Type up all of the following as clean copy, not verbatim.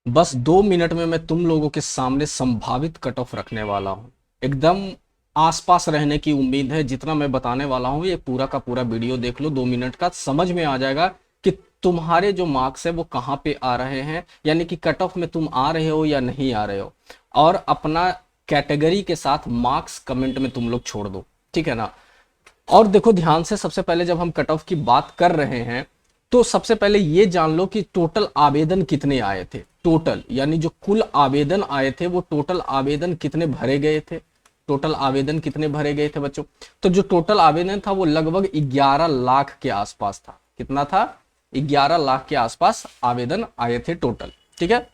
बस 2 मिनट में मैं तुम लोगों के सामने संभावित कट ऑफ रखने वाला हूँ। एकदम आसपास रहने की उम्मीद है। जितना मैं बताने वाला हूँ ये पूरा का पूरा वीडियो देख लो, 2 मिनट का, समझ में आ जाएगा कि तुम्हारे जो मार्क्स है वो कहाँ पे आ रहे हैं, यानी कि कट ऑफ में तुम आ रहे हो या नहीं आ रहे हो। और अपना कैटेगरी के साथ मार्क्स कमेंट में तुम लोग छोड़ दो, ठीक है ना। और देखो ध्यान से, सबसे पहले जब हम कट ऑफ की बात कर रहे हैं तो सबसे पहले ये जान लो कि टोटल आवेदन कितने आए थे। टोटल यानी जो कुल आवेदन आए थे वो टोटल आवेदन कितने भरे गए थे। टोटल आवेदन कितने भरे गए थे बच्चों? तो जो टोटल आवेदन था वो लगभग 11 लाख के आसपास था। कितना था? 11 लाख के आसपास आवेदन आए थे टोटल, ठीक है।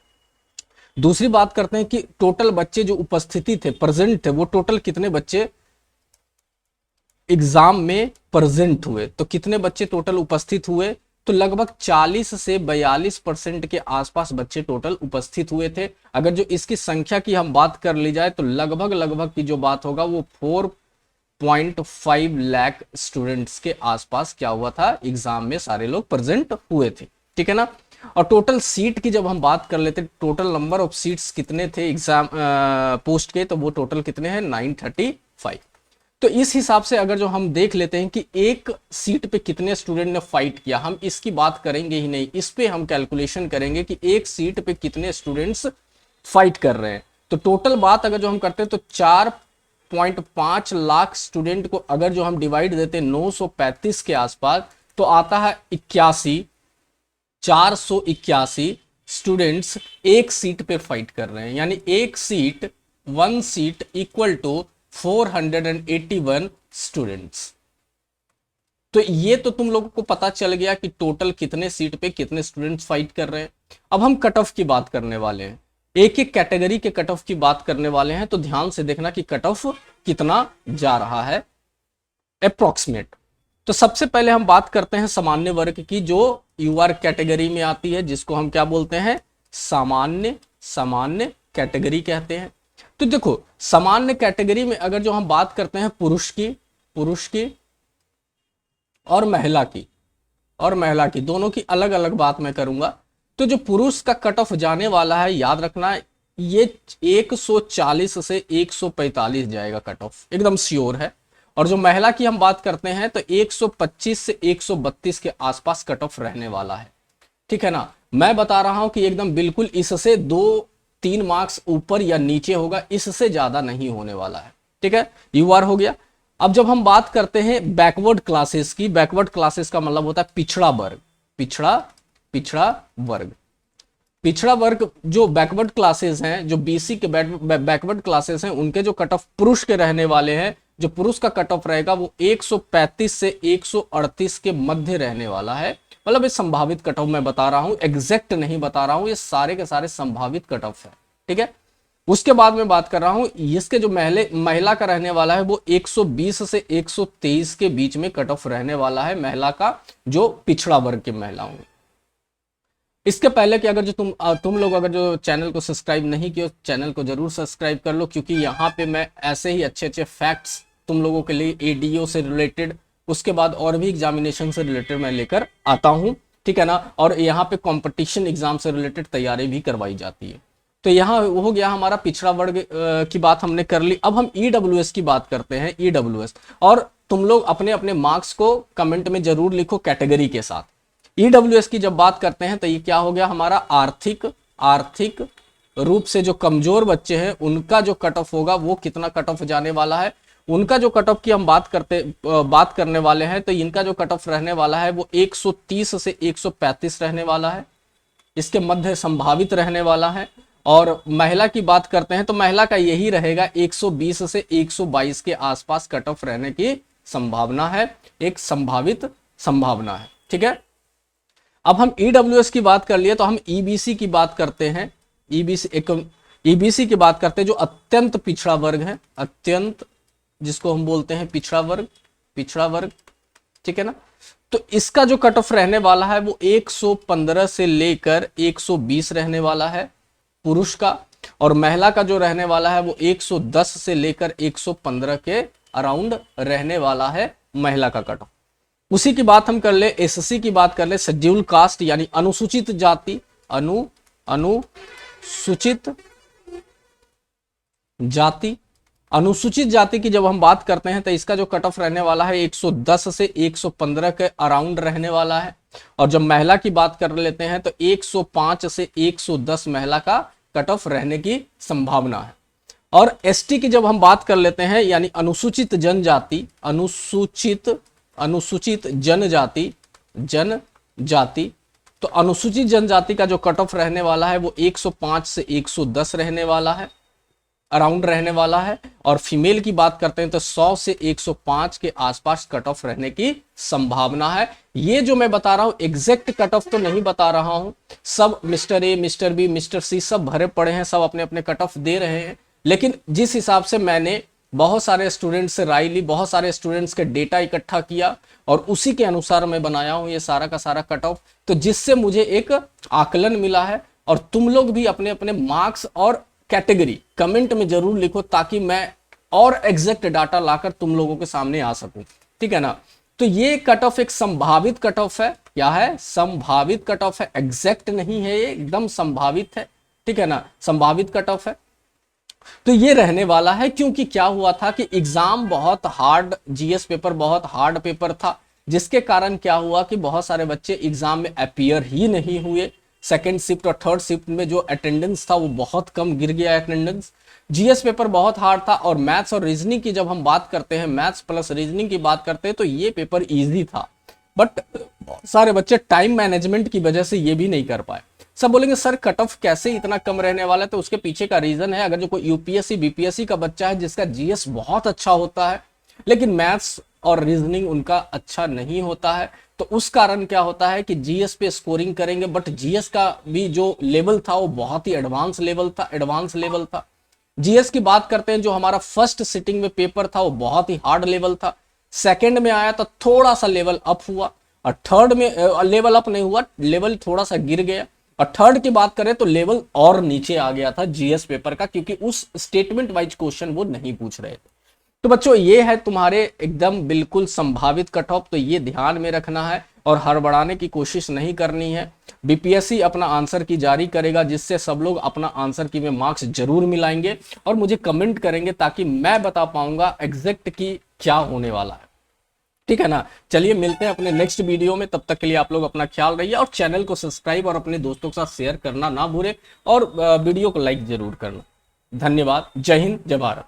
दूसरी बात करते हैं कि टोटल बच्चे जो उपस्थिति थे, प्रेजेंट थे, वो टोटल कितने बच्चे एग्जाम में प्रेजेंट हुए। तो कितने बच्चे टोटल उपस्थित हुए? तो लगभग 40 से 42% के आसपास बच्चे टोटल उपस्थित हुए थे। अगर जो इसकी संख्या की हम बात कर ली जाए तो लगभग लगभग की जो बात होगा वो 4.5 लाख स्टूडेंट्स के आसपास क्या हुआ था, एग्जाम में सारे लोग प्रेजेंट हुए थे, ठीक है ना। और टोटल सीट की जब हम बात कर लेते, टोटल नंबर ऑफ सीट्स कितने थे एग्जाम पोस्ट के, तो वो टोटल कितने हैं? 935। तो इस हिसाब से अगर जो हम देख लेते हैं कि एक सीट पे कितने स्टूडेंट ने फाइट किया, हम इसकी बात करेंगे ही नहीं, इस पे हम कैलकुलेशन करेंगे कि एक सीट पे कितने स्टूडेंट्स फाइट कर रहे हैं। तो टोटल बात अगर जो हम करते हैं तो 4.5 लाख स्टूडेंट को अगर जो हम डिवाइड देते हैं 935 के आसपास, तो आता है 481 स्टूडेंट्स एक सीट पे फाइट कर रहे हैं। यानी एक seat, one seat equal to 481 students. तो ये तो तुम लोगों को पता चल गया कि टोटल कितने सीट पे कितने स्टूडेंट्स फाइट कर रहे हैं। अब हम कट ऑफ की बात करने वाले हैं, एक एक कैटेगरी के कट ऑफ की बात करने वाले हैं। तो ध्यान से देखना कि कट ऑफ कितना जा रहा है अप्रोक्सीमेट। तो सबसे पहले हम बात करते हैं सामान्य वर्ग की, जो यूआर कैटेगरी में आती है, जिसको हम क्या बोलते हैं? सामान्य कैटेगरी कहते हैं। तो देखो सामान्य कैटेगरी में अगर जो हम बात करते हैं पुरुष की और महिला की दोनों की अलग अलग बात मैं करूंगा। तो जो पुरुष का कट ऑफ जाने वाला है, याद रखना, ये 140 से 145 जाएगा कट ऑफ, एकदम श्योर है। और जो महिला की हम बात करते हैं तो 125 से 132 के आसपास कट ऑफ रहने वाला है, ठीक है ना। मैं बता रहा हूं कि एकदम बिल्कुल इससे 2-3 मार्क्स ऊपर या नीचे होगा, इससे ज्यादा नहीं होने वाला है, ठीक है। यूआर हो गया। अब जब हम बात करते हैं बैकवर्ड क्लासेस की, बैकवर्ड क्लासेस का मतलब होता है पिछड़ा वर्ग, पिछड़ा वर्ग। जो बैकवर्ड क्लासेस हैं, जो बीसी के बैकवर्ड क्लासेस हैं, उनके जो कट ऑफ पुरुष के रहने वाले हैं, जो पुरुष का कट ऑफ रहेगा वो 135 से 138 के मध्य रहने वाला है। मतलब ये संभावित कट ऑफ मैं बता रहा हूं, एग्जैक्ट नहीं बता रहा हूं, ये सारे के सारे संभावित कट ऑफ है, ठीक है। उसके बाद में बात कर रहा हूं इसके जो महिला का रहने वाला है वो 120 से 123 के बीच में कट ऑफ रहने वाला है, महिला का, जो पिछड़ा वर्ग की महिलाओं। इसके पहले कि अगर जो तुम लोग अगर जो चैनल को सब्सक्राइब नहीं किया, चैनल को जरूर सब्सक्राइब कर लो, क्योंकि यहाँ पे मैं ऐसे ही अच्छे अच्छे फैक्ट्स तुम लोगों के लिए एडीओ से रिलेटेड, उसके बाद और भी एग्जामिनेशन से रिलेटेड मैं लेकर आता हूँ, ठीक है ना। और यहाँ पे कंपटीशन एग्जाम से रिलेटेड तैयारी भी करवाई जाती है। तो यहाँ हो गया हमारा पिछड़ा वर्ग की बात हमने कर ली। अब हम ईडब्ल्यूएस की बात करते हैं, ईडब्ल्यूएस। और तुम लोग अपने अपने मार्क्स को कमेंट में जरूर लिखो कैटेगरी के साथ। ईडब्ल्यूएस की जब बात करते हैं तो ये क्या हो गया हमारा? आर्थिक रूप से जो कमजोर बच्चे हैं उनका जो कट ऑफ होगा वो कितना कट ऑफ जाने वाला है। उनका जो कट ऑफ की हम बात करने वाले हैं, तो इनका जो कट ऑफ रहने वाला है वो 130 से 135 रहने वाला है, इसके मध्य संभावित रहने वाला है। और महिला की बात करते हैं तो महिला का यही रहेगा, 120 से 122 के आसपास कट ऑफ रहने की संभावना है, एक संभावित संभावना है, ठीक है। अब हम ईडब्ल्यूएस की बात कर लिए तो हम ईबीसी की बात करते हैं। ईबीसी की बात करते हैं जो अत्यंत पिछड़ा वर्ग है, अत्यंत, जिसको हम बोलते हैं पिछड़ा वर्ग, ठीक है ना। तो इसका जो कट ऑफ रहने वाला है वो 115 से लेकर 120 रहने वाला है पुरुष का, और महिला का जो रहने वाला है वो 110 से लेकर 115 के अराउंड रहने वाला है महिला का कट ऑफ। उसी की बात हम कर ले, एससी की बात कर ले, शेड्यूल कास्ट यानी अनुसूचित जाति, अनुसूचित जाति। अनुसूचित जाति की जब हम बात करते हैं तो इसका जो कट ऑफ रहने वाला है 110 से 115 के अराउंड रहने वाला है। और जब महिला की बात कर लेते हैं तो 105 से 110 महिला का कट ऑफ रहने की संभावना है। और एसटी की जब हम बात कर लेते हैं यानी अनुसूचित जनजाति, अनुसूचित जनजाति, तो अनुसूचित जनजाति का जो कट ऑफ रहने वाला है वो 105 से 110 रहने वाला है, अराउंड रहने वाला है। और फीमेल की बात करते हैं तो 100 से 105 के आसपास कट ऑफ रहने की संभावना है। ये जो मैं बता रहा हूं एग्जैक्ट कट ऑफ तो नहीं बता रहा हूं, सब mister A, mister B, mister C सब भरे पड़े हैं, सब अपने अपने कट ऑफ दे रहे हैं। लेकिन जिस हिसाब से मैंने बहुत सारे स्टूडेंट्स से राय ली, बहुत सारे स्टूडेंट्स के डेटा इकट्ठा किया और उसी के अनुसार मैं बनाया हूं ये सारा का सारा कट ऑफ, तो जिससे मुझे एक आकलन मिला है। और तुम लोग भी अपने अपने मार्क्स और कैटेगरी कमेंट में जरूर लिखो ताकि मैं और एग्जैक्ट डाटा लाकर तुम लोगों के सामने आ सकूं, ठीक है ना। तो ये कट ऑफ एक संभावित कट ऑफ है। क्या है? संभावित कट ऑफ है, एग्जैक्ट नहीं है, ये एकदम संभावित है, ठीक है ना, संभावित कट ऑफ है। तो ये रहने वाला है क्योंकि क्या हुआ था कि एग्जाम बहुत हार्ड, जीएस पेपर बहुत हार्ड पेपर था, जिसके कारण क्या हुआ कि बहुत सारे बच्चे एग्जाम में अपीयर ही नहीं हुए। सेकेंड शिफ्ट और थर्ड शिफ्ट में जो अटेंडेंस था वो बहुत कम गिर गया अटेंडेंस। जीएस पेपर बहुत हार्ड था। और मैथ्स और रीजनिंग की जब हम बात करते हैं, मैथ्स प्लस रीजनिंग की बात करते हैं, तो ये पेपर इजी था। बट सारे बच्चे टाइम मैनेजमेंट की वजह से ये भी नहीं कर पाए। सब बोलेंगे सर कट ऑफ कैसे इतना कम रहने वाला है, तो उसके पीछे का रीजन है, अगर जो कोई यूपीएससी बीपीएससी का बच्चा है जिसका जीएस बहुत अच्छा होता है लेकिन मैथ्स और रीजनिंग उनका अच्छा नहीं होता है, तो उस कारण क्या होता है कि जीएस पे स्कोरिंग करेंगे, बट जीएस का भी जो लेवल था वो बहुत ही एडवांस लेवल था। जीएस की बात करते हैं, जो हमारा फर्स्ट सिटिंग में पेपर था वो बहुत ही हार्ड लेवल था। सेकंड में आया तो थोड़ा सा लेवल अप हुआ, और थर्ड में लेवल अप नहीं हुआ, लेवल थोड़ा सा गिर गया। और थर्ड की बात करें तो लेवल और नीचे आ गया था जीएस पेपर का, क्योंकि उस स्टेटमेंट वाइज क्वेश्चन वो नहीं पूछ रहे थे। तो बच्चों ये है तुम्हारे एकदम बिल्कुल संभावित कट ऑफ, तो ये ध्यान में रखना है और हड़बड़ाने की कोशिश नहीं करनी है। बीपीएससी अपना आंसर की जारी करेगा, जिससे सब लोग अपना आंसर की में मार्क्स जरूर मिलाएंगे और मुझे कमेंट करेंगे ताकि मैं बता पाऊंगा एग्जैक्ट की क्या होने वाला है, ठीक है ना। चलिए मिलते हैं अपने नेक्स्ट वीडियो में, तब तक के लिए आप लोग अपना ख्याल रखिए और चैनल को सब्सक्राइब और अपने दोस्तों के साथ शेयर करना ना भूलें और वीडियो को लाइक जरूर करना। धन्यवाद। जय हिंद, जय भारत।